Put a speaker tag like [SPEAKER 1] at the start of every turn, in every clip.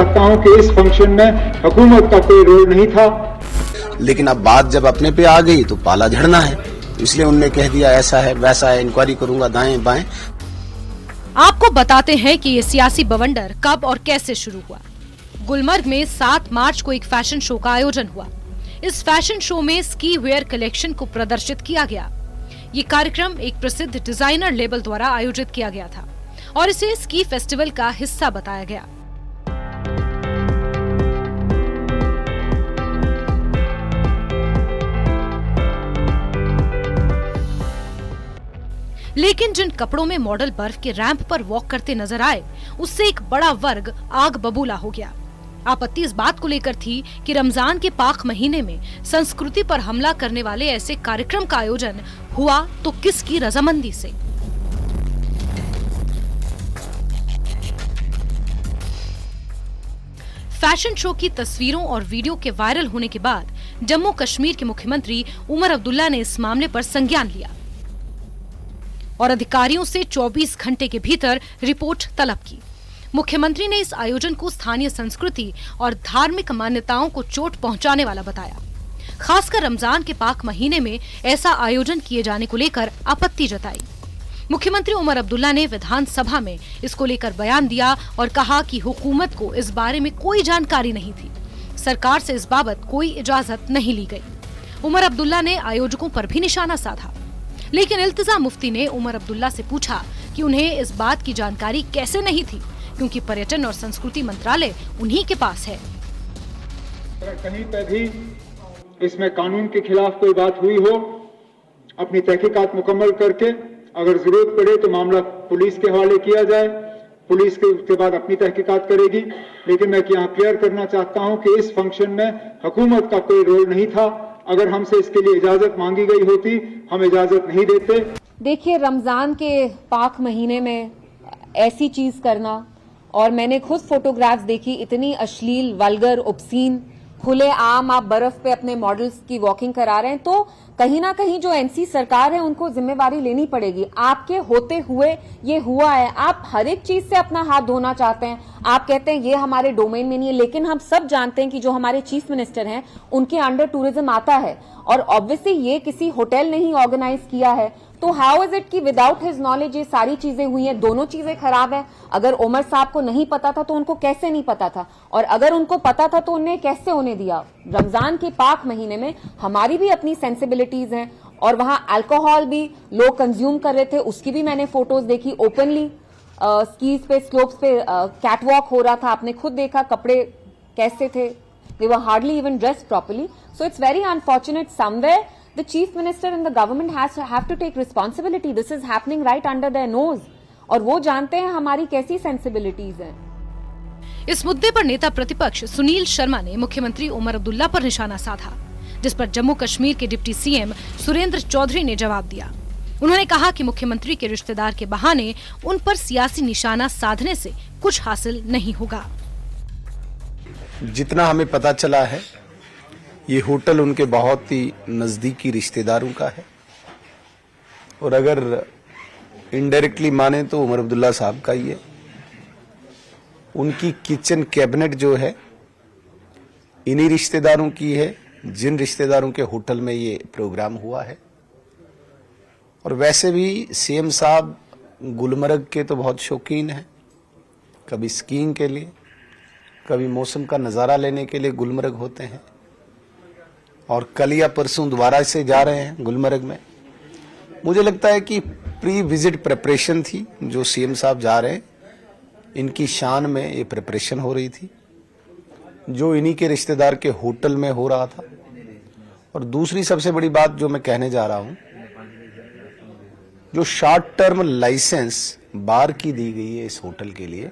[SPEAKER 1] चाहता हूं कि इस फंक्शन में हुकूमत का कोई रोल नहीं था।
[SPEAKER 2] लेकिन अब बात जब अपने पे आ गई तो पाला झड़ना है, इसलिए उनने कह दिया ऐसा है वैसा है, इंक्वायरी करूंगा दाएं बाएं।
[SPEAKER 3] आपको बताते हैं कि ये सियासी बवंडर कब और कैसे शुरू हुआ। गुलमर्ग में 7 मार्च को एक फैशन शो का आयोजन हुआ। इस फैशन शो में स्की वेयर कलेक्शन को प्रदर्शित किया गया। ये कार्यक्रम एक प्रसिद्ध डिजाइनर लेबल द्वारा आयोजित किया गया था और इसे स्की फेस्टिवल का हिस्सा बताया गया। लेकिन जिन कपड़ों में मॉडल बर्फ के रैंप पर वॉक करते नजर आए, उससे एक बड़ा वर्ग आग बबूला हो गया। आपत्ति इस बात को लेकर थी कि रमजान के पाक महीने में संस्कृति पर हमला करने वाले ऐसे कार्यक्रम का आयोजन हुआ तो किसकी रजामंदी से। फैशन शो की तस्वीरों और वीडियो के वायरल होने के बाद जम्मू कश्मीर के मुख्यमंत्री उमर अब्दुल्ला ने इस मामले पर संज्ञान लिया और अधिकारियों से 24 घंटे के भीतर रिपोर्ट तलब की। मुख्यमंत्री ने इस आयोजन को स्थानीय संस्कृति और धार्मिक मान्यताओं को चोट पहुंचाने वाला बताया। खासकर रमजान के पाक महीने में ऐसा आयोजन किए जाने को लेकर आपत्ति जताई। मुख्यमंत्री उमर अब्दुल्ला ने विधानसभा में इसको लेकर बयान दिया और कहा कि हुकूमत को इस बारे में कोई जानकारी नहीं थी, सरकार से इस बाबत कोई इजाजत नहीं ली गई। उमर अब्दुल्ला ने आयोजकों पर भी निशाना साधा, लेकिन इल्तिजा मुफ्ती ने उमर अब्दुल्ला से पूछा कि उन्हें इस बात की जानकारी कैसे नहीं थी, क्योंकि पर्यटन और संस्कृति मंत्रालय उन्हीं के पास है।
[SPEAKER 1] अगर कहीं पर भी इसमें कानून के खिलाफ कोई बात हुई हो, अपनी तहकीकात मुकम्मल करके अगर जरूरत पड़े तो मामला पुलिस के हवाले किया जाए, पुलिस के उसके बाद अपनी तहकीकात करेगी। लेकिन मैं यहाँ क्लियर करना चाहता हूँ कि इस फंक्शन में हुकूमत का कोई रोल नहीं था। अगर हमसे इसके लिए इजाजत मांगी गई होती, हम इजाजत नहीं देते।
[SPEAKER 4] देखिए, रमजान के पाक महीने में ऐसी चीज करना, और मैंने खुद फोटोग्राफ्स देखी, इतनी अश्लील, वल्गर, ऑब्सीन, खुले आम आप बर्फ पे अपने मॉडल्स की वॉकिंग करा रहे हैं, तो कहीं ना कहीं जो एनसी सरकार है उनको जिम्मेवारी लेनी पड़ेगी। आपके होते हुए ये हुआ है। आप हर एक चीज से अपना हाथ धोना चाहते हैं, आप कहते हैं ये हमारे डोमेन में नहीं है, लेकिन हम सब जानते हैं कि जो हमारे चीफ मिनिस्टर हैं उनके अंडर टूरिज्म आता है और ऑब्वियसली ये किसी होटल ने ही ऑर्गेनाइज किया है। तो हाउ इज इट कि विदाउट हिज नॉलेज ये सारी चीजें हुई हैं? दोनों चीजें खराब है। अगर उमर साहब को नहीं पता था तो उनको कैसे नहीं पता था, और अगर उनको पता था तो उन्हें कैसे होने दिया? रमजान के पाक महीने में हमारी भी अपनी सेंसिबिलिटीज हैं और वहां अल्कोहल भी लोग कंज्यूम कर रहे थे, उसकी भी मैंने फोटोज देखी ओपनली। स्कीज पे, स्लोप्स पे कैटवॉक हो रहा था, आपने खुद देखा कपड़े कैसे थे, they were hardly even dressed properly. So it's very unfortunate. Somewhere the chief minister and the government have to take responsibility. This is happening right under their nose. और वो जानते हैं हमारी कैसी सेंसिबिलिटीज हैं।
[SPEAKER 3] इस मुद्दे पर नेता प्रतिपक्ष सुनील शर्मा ने मुख्यमंत्री उमर अब्दुल्ला पर निशाना साधा, जिस पर जम्मू कश्मीर के डिप्टी सीएम सुरेंद्र चौधरी ने जवाब दिया। उन्होंने कहा कि मुख्यमंत्री के रिश्तेदार के बहाने उन पर सियासी निशाना साधने से कुछ हासिल नहीं होगा।
[SPEAKER 2] जितना हमें पता चला है, ये होटल उनके बहुत ही नजदीकी रिश्तेदारों का है, और अगर इनडायरेक्टली माने तो उमर अब्दुल्ला साहब का ही है। उनकी किचन कैबिनेट जो है इन्हीं रिश्तेदारों की है, जिन रिश्तेदारों के होटल में ये प्रोग्राम हुआ है। और वैसे भी सीएम साहब गुलमर्ग के तो बहुत शौकीन हैं, कभी स्कीइंग के लिए, कभी मौसम का नज़ारा लेने के लिए गुलमर्ग होते हैं, और कल या परसों दोबारा से जा रहे हैं गुलमर्ग में। मुझे लगता है कि प्री विजिट प्रिपरेशन थी, जो सीएम साहब जा रहे हैं इनकी शान में ये प्रिपरेशन हो रही थी, जो इन्हीं के रिश्तेदार के होटल में हो रहा था। और दूसरी सबसे बड़ी बात जो मैं कहने जा रहा हूं, जो शॉर्ट टर्म लाइसेंस बार की दी गई है इस होटल के लिए,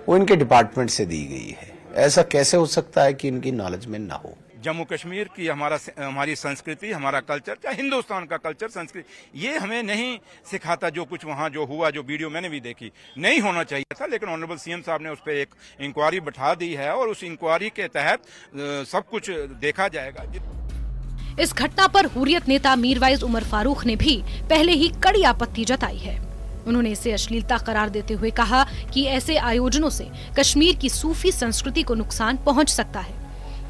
[SPEAKER 2] वो इनके डिपार्टमेंट से दी गई है। ऐसा कैसे हो सकता है कि इनकी नॉलेज में ना हो?
[SPEAKER 5] जम्मू कश्मीर की हमारी संस्कृति, हमारा कल्चर, चाहे हिंदुस्तान का कल्चर, संस्कृति, ये हमें नहीं सिखाता। जो कुछ वहाँ जो हुआ, जो वीडियो मैंने भी देखी, नहीं होना चाहिए था, लेकिन ऑनरेबल सीएम साहब ने उस पर एक इंक्वायरी बैठा दी है और उस इंक्वायरी के तहत सब कुछ देखा जाएगा।
[SPEAKER 3] इस घटना पर हुर्रियत नेता मीरवाइज उमर फारूक ने भी पहले ही कड़ी आपत्ति जताई है। उन्होंने इसे अश्लीलता करार देते हुए कहा कि ऐसे आयोजनों से कश्मीर की सूफी संस्कृति को नुकसान पहुंच सकता है।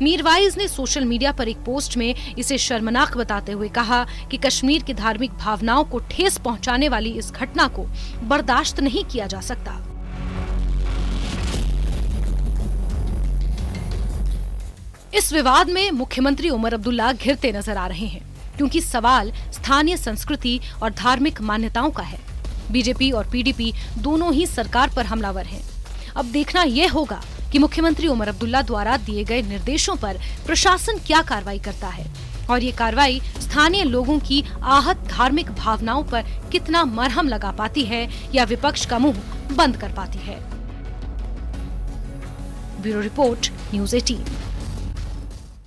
[SPEAKER 3] मीरवाइज ने सोशल मीडिया पर एक पोस्ट में इसे शर्मनाक बताते हुए कहा कि कश्मीर की धार्मिक भावनाओं को ठेस पहुंचाने वाली इस घटना को बर्दाश्त नहीं किया जा सकता। इस विवाद में मुख्यमंत्री उमर अब्दुल्ला घिरते नजर आ रहे हैं, क्योंकि सवाल स्थानीय संस्कृति और धार्मिक मान्यताओं का है। बीजेपी और पीडीपी दोनों ही सरकार पर हमलावर हैं। अब देखना यह होगा कि मुख्यमंत्री उमर अब्दुल्ला द्वारा दिए गए निर्देशों पर प्रशासन क्या कार्रवाई करता है और ये कार्रवाई स्थानीय लोगों की आहत धार्मिक भावनाओं पर कितना मरहम लगा पाती है या विपक्ष का मुंह बंद कर पाती है। Bureau report, news 18।